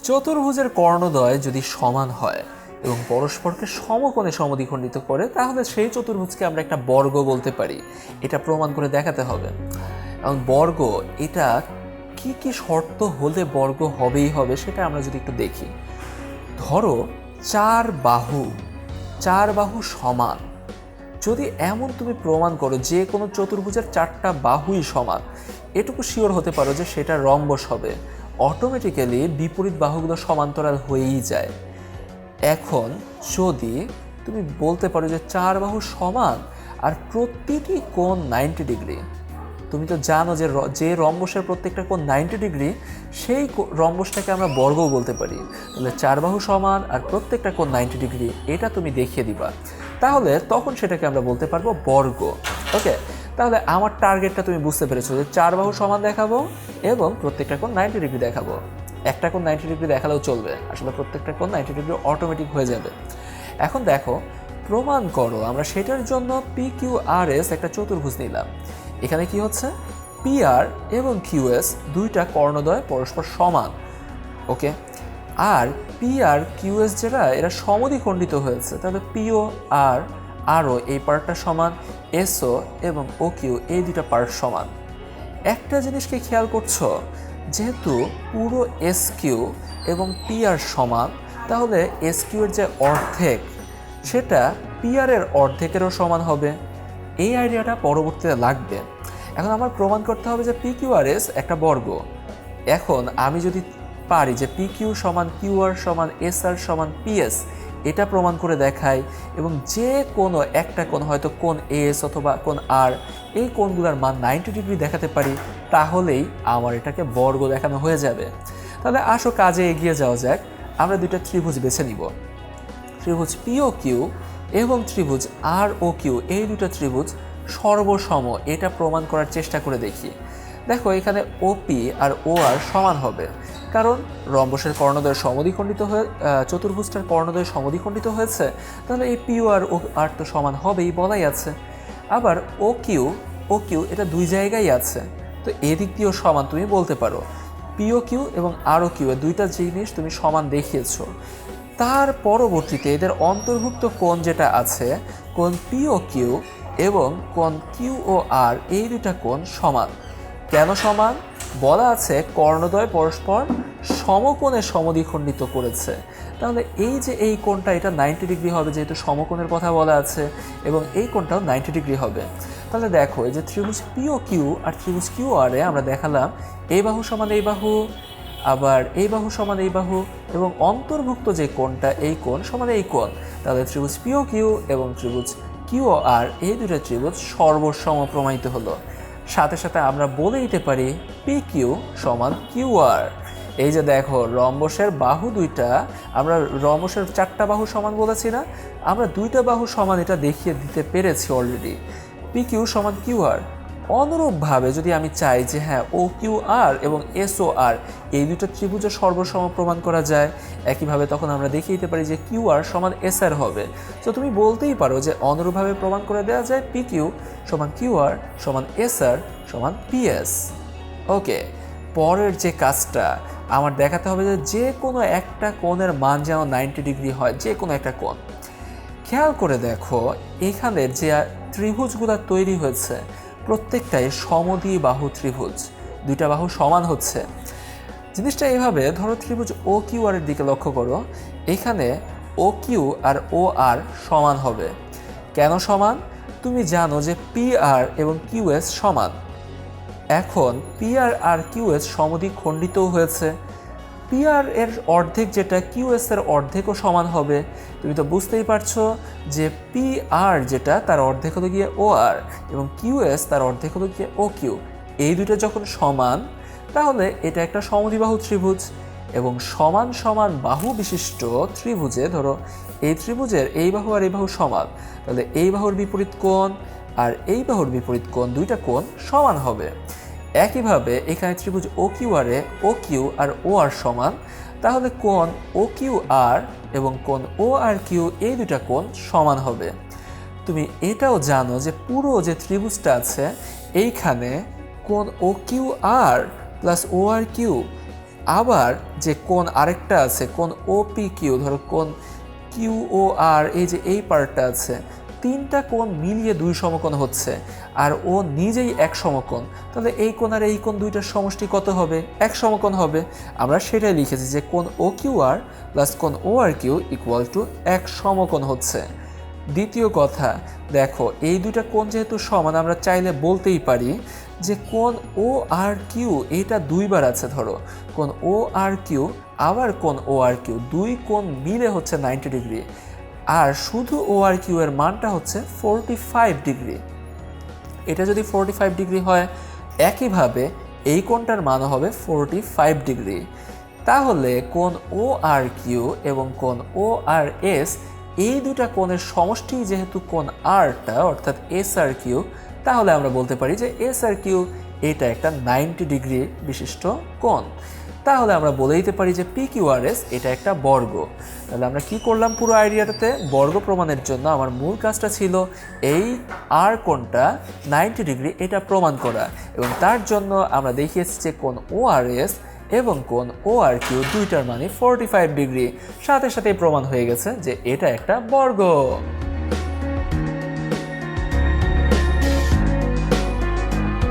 চতুর্ভুজের কর্ণদ্বয় যদি সমান হয় এবং পরস্পরকে সমকোণে সমদ্বিখণ্ডিত করে তাহলে সেই চতুর্ভুজকে আমরা একটা বর্গ বলতে পারি। এটা প্রমাণ করে দেখাতে হবে। এবং বর্গ এটা কি কি শর্ত হলে বর্গ হবেই হবে সেটা আমরা যদি একটু দেখি। ধরো চার বাহু সমান, যদি এমন তুমি প্রমাণ করো যে কোনো চতুর্ভুজের চারটা বাহুই সমান, এটুকু শিওর হতে পারো যে সেটা রম্বস হবে। অটোমেটিক্যালি বিপরীত বাহুগুলো সমান্তরাল হয়েই যায়। এখন যদি তুমি বলতে পারো যে চার বাহু সমান আর প্রতিটি কোণ 90 ডিগ্রি, তুমি তো জানো যে যে রম্বসের প্রত্যেকটা কোণ 90 ডিগ্রি, সেই রম্বসটাকে আমরা বর্গও বলতে পারি। তাহলে চার বাহু সমান আর প্রত্যেকটা কোণ 90 ডিগ্রি, এটা তুমি দেখিয়ে দিবা, তাহলে তখন সেটাকে আমরা বলতে পারবো বর্গ। ওকে, তাহলে আমার টার্গেটটা তুমি বুঝতে পেরেছো যে চার বাহু সমান দেখাবো এবং প্রত্যেকটা কোণ 90 ডিগ্রি দেখাবো। একটা কোণ 90 ডিগ্রি দেখালেও চলবে, আসলে প্রত্যেকটা কোণ 90 ডিগ্রি অটোমেটিক হয়ে যাবে। এখন দেখো, প্রমাণ করো। আমরা সেটার জন্য PQRS একটা চতুর্ভুজ নিলাম। এখানে কি হচ্ছে, PR এবং QS দুইটা কর্ণদ্বয় পরস্পর সমান। ওকে, আর PR QS যেটা এরা সমদ্বিখণ্ডিত হয়েছে, তাহলে PO আরও এই পার্টটা সমান, SO এবং OQ এই দুইটা পার্ট সমান। একটা জিনিসকে খেয়াল করছো, যেহেতু পুরো SQ এবং PR সমান, তাহলে SQ এর যে অর্ধেক সেটা PR এর অর্ধেকেরও সমান হবে। এই আইডিয়াটা পরবর্তীতে লাগবে। এখন আমার প্রমাণ করতে হবে যে PQRS একটা বর্গ। এখন আমি যদি পারি যে PQ সমান QR সমান SR সমান PS, এটা প্রমাণ করে দেখাই এবং যে কোনো একটা কোণ, হয়তো কোণ AS অথবা কোণ R, এই কোণগুলোর মান 90 ডিগ্রি দেখাতে পারি, তাহলেই আমার এটাকে বর্গ দেখানো হয়ে যাবে। তাহলে আসো কাজে এগিয়ে যাওয়া যাক। আমরা দুইটা ত্রিভুজ বেছে নিব। ত্রিভুজ POQ এবং ত্রিভুজ ROQ, এই দুটো ত্রিভুজ সর্বসম, এটা প্রমাণ করার চেষ্টা করে দেখি। দেখো, এখানে OP আর OR সমান হবে, কারণ রম্বসের কর্ণদ্বয় সমদ্বিখণ্ডিত হয়ে চতুর্ভুজটার কর্ণদ্বয় সমদ্বিখণ্ডিত হয়েছে, তাহলে এই PO আর OR তো সমান হবেই, বলাই আছে। আবার OQ এটা দুই জায়গায় আছে, তো এদিক দিয়েও সমান তুমি বলতে পারো। POQ এবং ROQ এর দুইটা জিনিস তুমি সমান দেখিয়েছো। তার পরবর্তীতে এদের অন্তর্ভুক্ত কোণ যেটা আছে, কোণ POQ এবং কোণ QOR, এই দুইটা কোণ সমান। কেন সমান? বলা আছে কর্ণদ্বয় পরস্পর সমকোণে সমদ্বিখণ্ডিত করেছে। তাহলে এই যে এই কোণটা, এটা 90 ডিগ্রি হবে, যেহেতু সমকোণের কথা বলা আছে, এবং এই কোণটাও 90 ডিগ্রি হবে। তাহলে দেখো, এই যে ত্রিভুজ POQ আর ত্রিভুজ QR এ আমরা দেখালাম এই বাহু সমান এই বাহু, আবার এই বাহু সমান এই বাহু, এবং অন্তর্ভুক্ত যে কোণটা, এই কোণ সমান এই কোণ। তাহলে ত্রিভুজ POQ এবং ত্রিভুজ QOR, এই দুটো ত্রিভুজ সর্বসম প্রমাণিত হলো। সাথে সাথে আমরা বলে দিতে পারি PQ সমান QR। এই যে দেখো, রম্বসের বাহু দুইটা, আমরা রম্বসের চারটা বাহু সমান বলেছি না, আমরা দুইটা বাহু সমান এটা দেখিয়ে দিতে পেরেছি অলরেডি। PQ সমান QR। অনুরূপভাবে যদি আমি চাই যে হ্যাঁ, OQR এবং SOR এই দুটো ত্রিভুজের সর্বসম প্রমাণ করা যায়, একইভাবে তখন আমরা দেখিয়ে দিতে পারি যে QR সমান SR হবে। তো তুমি বলতেই পারো যে অনুরূপভাবে প্রমাণ করে দেওয়া যায় PQ সমান QR সমান SR সমান PS। ওকে, পরের যে কাজটা আমার দেখাতে হবে যে কোনো একটা কোণের মান যেন 90 ডিগ্রি হয়, যে কোনো একটা কোণ। খেয়াল করে দেখো, এখানে যে ত্রিভুজগুলো তৈরি হয়েছে প্রত্যেকটাই সমদ্বিবাহু ত্রিভুজ, দুইটা বাহু সমান হচ্ছে। জিনিসটা এইভাবে ধরো, ত্রিভুজ OQR এর দিকে লক্ষ্য করো, এখানে OQ আর OR সমান হবে। কেন সমান? তুমি জানো যে PR এবং QS সমান। এখন PR আর QS সমদ্বিখণ্ডিতও হয়েছে। PR এর অর্ধেক যেটা, QS এর অর্ধেকও সমান হবে। তুমি তো বুঝতেই পারছো যে PR যেটা, তার অর্ধেক হলো গিয়ে OR এবং QS তার অর্ধেক হলো গিয়ে OQ। এই দুটো যখন সমান, তাহলে এটা একটা সমদ্বিবাহু ত্রিভুজ। এবং সমান সমান বাহু বিশিষ্ট ত্রিভুজে, ধরো এই ত্রিভুজের এই বাহু আর এই বাহু সমান, তাহলে এই বাহুর বিপরীত কোণ আর এই বাহুর বিপরীত কোণ, দুইটা কোণ সমান হবে। একইভাবে এখানে ত্রিভুজ OQR A OQ R OR সমান, তাহলে কোণ OQR এবং কোণ ORQ, এই দুটা কোণ সমান হবে। তুমি এটাও জানো যে পুরো যে ত্রিভুজটা আছে, এইখানে কোণ OQR প্লাস ORQ, আবার যে কোণ আরেকটা আছে, কোণ OPQ, ধরো কোণ QOR, এই যে এই পার্টটা আছে, তিনটা কোণ মিলিয়ে দুই সমকোণ হচ্ছে, আর ও নিজেই এক সমকোণ, তাহলে এই কোণ আর এই কোণ দুইটার সমষ্টি কত হবে? এক সমকোণ হবে। আমরা সেটাই লিখেছি যে কোণ OQR প্লাস কোণ ORQ ইকুয়াল টু এক সমকোণ হচ্ছে। দ্বিতীয় কথা, দেখো এই দুইটা কোণ যেহেতু সমান, আমরা চাইলে বলতেই পারি যে কোণ ORQ এইটা দুইবার আছে, ধরো কোণ ORQ আবার কোণ ORQ, দুই কোণ মিলে হচ্ছে 90 ডিগ্রি, আর শুধু ORQ এর মানটা হচ্ছে 45 ডিগ্রি। এটা যদি 45 ডিগ্রি হয়, একইভাবে এই কোণটার মানও হবে 45 ডিগ্রি। তাহলে কোণ ORQ এবং কোণ ORS এই দুটা কোণের সমষ্টি যেহেতু কোণ আরটা অর্থাৎ SRQ, তাহলে আমরা বলতে পারি যে SRQ এটা একটা 90 ডিগ্রি বিশিষ্ট কোণ। তাহলে আমরা বলে দিতে পারি যে PQRS এটা একটা বর্গ। তাহলে আমরা কি করলাম পুরো আইডিয়াটাতে? বর্গ প্রমাণের জন্য আমার মূল কাজটা ছিল এই আর কোণটা 90 ডিগ্রি এটা প্রমাণ করা, এবং তার জন্য আমরা দেখিয়েছি যে কোণ ORS এবং কোণ ORQ দুইটার মানে 45 ডিগ্রি, সাথে সাথেই প্রমাণ হয়ে গেছে যে এটা একটা বর্গ।